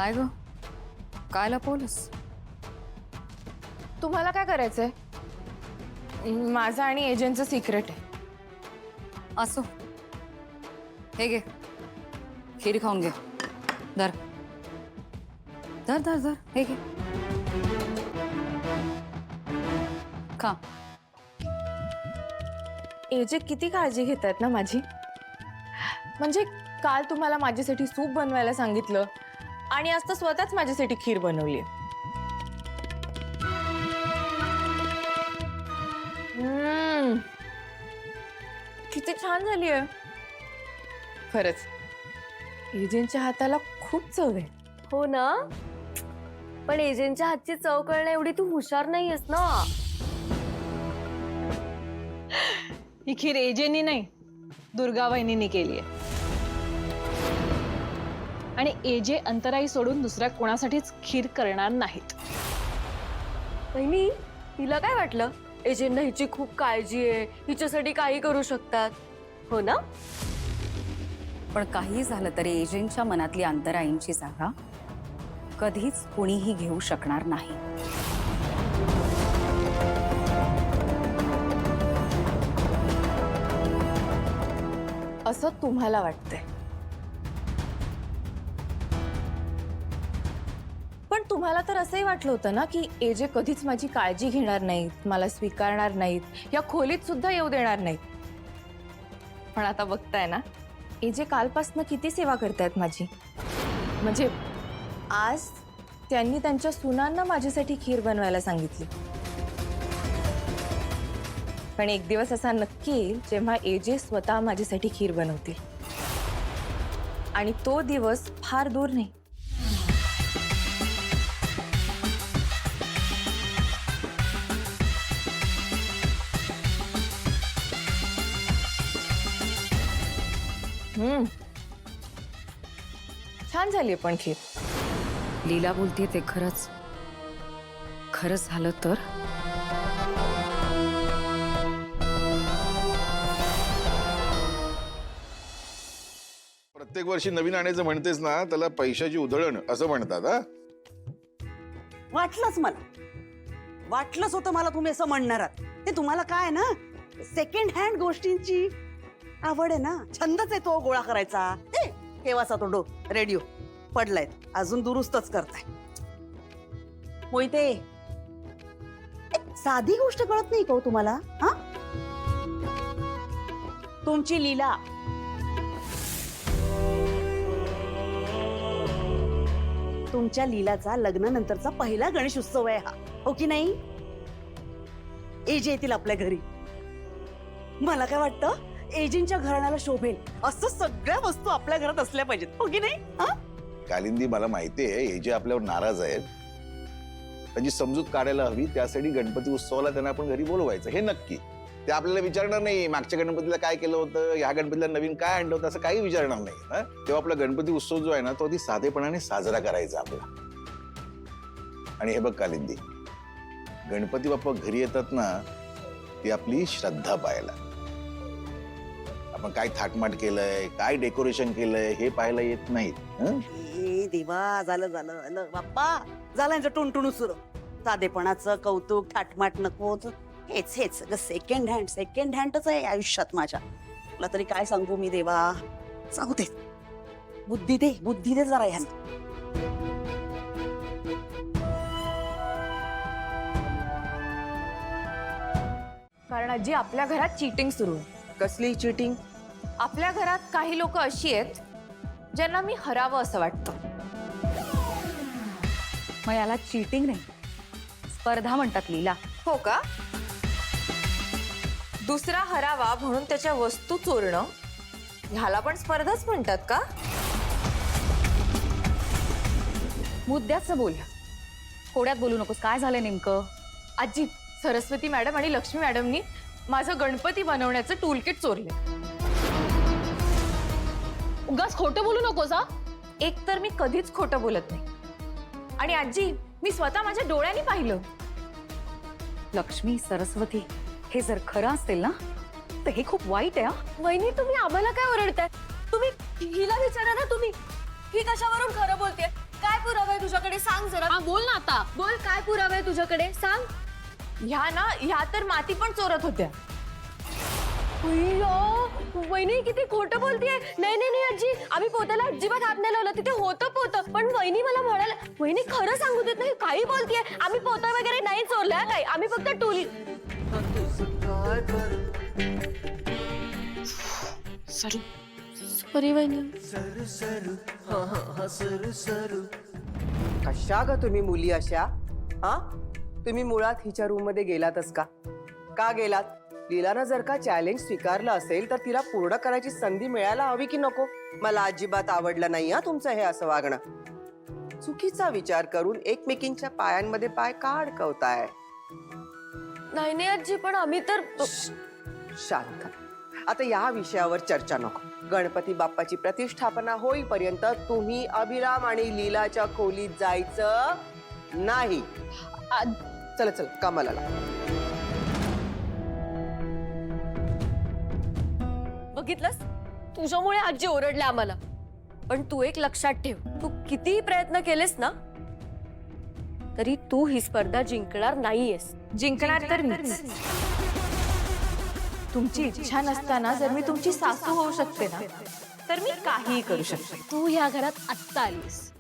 काय ग, काय लपवलंस? तुम्हाला काय करायचंय? माझं आणि एजंटचं सिक्रेट आहे. असो, हे घे, खीर खाऊन घे. धर धर धर धर, हे घे, खा. एजे किती काळजी घेतात ना माझी. म्हणजे काल तुम्हाला माझ्यासाठी सूप बनवायला सांगितलं आणि आज तर स्वतःच माझ्यासाठी खीर बनवली. किती छान झाली आहे खरंच. एजंटच्या हाताला खूप चव आहे. हो ना, पण एजंटच्या हातची चव कळण्या एवढी तू हुशार नाहीयेस ना. ही खीर एजेंनी नाही, दुर्गा वहिनींनी केली आहे. आणि एजे अंतराई सोडून दुसऱ्या कोणासाठीच खीर करणार नाहीत. वहिनी, तिला काय वाटलं? एजंटना हिची खूप काळजी आहे, हिच्यासाठी काही करू शकतात, हो ना? पण काही झालं तरी एजंटच्या मनातली अंतराईंची जागा कधीच कुणीही घेऊ शकणार नाही. असं तुम्हाला वाटतंय, पण तुम्हाला तर असंही वाटलं होतं ना की एजे कधीच माझी काळजी घेणार नाहीत, मला स्वीकारणार नाहीत, या खोलीत सुद्धा येऊ देणार नाहीत. पण आता बघताय ना, एजे कालपासनं किती सेवा करतायत माझी. म्हणजे आज त्यांनी त्यांच्या सुनांना माझ्यासाठी खीर बनवायला सांगितली. पण एक दिवस असा नक्की येईल जेव्हा एजे स्वतः माझ्यासाठी खीर बनवतील. आणि तो दिवस फार दूर नाही. छान झाली पण खीर. लीला बोलते ते खरंच खरंच झालं तर? प्रत्येक वर्षी नवीन आणायचं म्हणतेस ना, त्याला पैशाची उधळण असं म्हणतात. हा, वाटलंच वाटलंच होतं मला तुम्ही असं म्हणणार आहात. ते तुम्हाला काय आहे ना, सेकंड हँड गोष्टींची आवड आहे ना, छंदच आहे तो गोळा करायचा. केव्हाचा तो रेडिओ पडलाय, अजून दुरुस्तच करताय. मोहिते, एक साधी गोष्ट कळत नाही का हो तुम्हाला? हा, तुमची लीला तुमच्या लीलाचा लग्नानंतरचा पहिला गणेश उत्सव आहे हा, हो की नाही? एजे येतील आपल्या घरी. मला काय वाटतं, एजेंटच्या घराण्याला शोभेल असं सगळ्या वस्तू आपल्या घरात असल्या पाहिजेत, हो की नाही? कालिंदी, मला माहितीये हे जे आपल्यावर नाराज आहेत, त्यांची समजूत काढायला हवी. त्यासाठी गणपती उत्सवाला त्यांना आपण घरी बोलवायचं, हे नक्की. ते आपल्याला विचारणार नाही मागच्या गणपतीला काय केलं होतं, ह्या गणपतीला नवीन काय आणलं होतं, असं काही विचारणार नाही. तेव्हा आपला गणपती उत्सव जो आहे ना, तो अगदी साधेपणाने साजरा करायचा आपला. आणि हे बघ कालिंदी, गणपती बाप्पा घरी येतात ना, ती आपली श्रद्धा पाहायला. आपण काय थाटमाट केलंय, काय डेकोरेशन केलंय हे पाहायला येत नाहीत. देवा, झालं झालं झालं बाप्पा, झालं यांचं टुणटुणू सुरू. साधेपणाचं कौतुक, थाटमाट नकोच. हेच हेच सेकंड हँडच आहे आयुष्यात माझ्या. तुला तरी काय सांगू मी देवा. सांगू दे, बुद्धी दे जरा ह्यांना. कारण आजी, आपल्या घरात चीटिंग सुरू आहे. कसली चिटिंग? आपल्या घरात काही लोक अशी आहेत ज्यांना मी हरावं असं वाटतं. मग याला चीटिंग नाही, स्पर्धा म्हणतात लीला. हो का? दुसरा हरावा म्हणून त्याच्या वस्तू चोरणं, ह्याला पण स्पर्धाच म्हणतात का? मुद्द्याचं बोल, कोड्यात बोलू नकोस. काय झालंय नेमकं? आजी, सरस्वती मॅडम आणि लक्ष्मी मॅडमनी माझं गणपती बनवण्याचं टूलकिट चोरले. उगाच खोटं बोलू नकोस. हा, एक तर मी कधीच खोटं बोलत नाही, आणि आजी, मी स्वतः माझ्या डोळ्यांनी पाहिलं. लक्ष्मी, सरस्वती, हे जर खरं असेल ना, तर हे खूप वाईट आहे. वहिनी, तुम्ही आम्हाला काय ओरडताय? तुम्ही हिला विचारा ना, तुम्ही ही कशावरून खरं बोलतेय? काय पुरावा आहे तुझ्याकडे सांग जरा. हा बोल ना आता. बोल काय पुरावा आहे तुझ्याकडे सांग. ह्या तर माती पण चोरत होत्या. अय्यो, वहिनी किती खोटं बोलतेय. नाही नाही नाही आजी, आम्ही पोत्याला अजिबात हात नाही लावला. तिथे होतं पोतं, पण वहिनी मला म्हणाला, वहिनी खरं सांगू देत नाही, काही बोलतेय. आम्ही पोतं वगैरे नाही चोरलं काय, आम्ही फक्त टूल. सॉरी वहिनी. कशा ग तुम्ही मुली अशा? हा, तुम्ही मुळात हिच्या रूम मध्ये गेलातच का गेलात? लीलानं जर का चॅलेंज स्वीकारलं असेल तर तिला पूर्ण करायची संधी मिळायला हवी की नको? मला अजिबात आवडलं नाही हा तुमचं हे असं वागणं. चुकीचा विचार करून एकमेकींच्या पायांमध्ये पाय का अडकवताय? नाही नाही आजी, पण आम्ही तर शांत. आता या विषयावर चर्चा नको. गणपती बाप्पाची प्रतिष्ठापना होईपर्यंत तुम्ही अभिराम आणि लीलाच्या खोलीत जायचं नाही. चला चला कामाला लागा. बघितलंस, तुझ्यामुळे आजी ओरडल्या आम्हाला. पण तू एक लक्षात ठेव, तू कितीही प्रयत्न केलेस ना तरी तू ही स्पर्धा जिंकणार नाहीयेस. जिंकणार तर मीच. तुमची इच्छा नसताना जर मी तुमची सासू होऊ शकते ना, तर मी काहीही करू शकते. तू ह्या घरात आत्ता आलीस,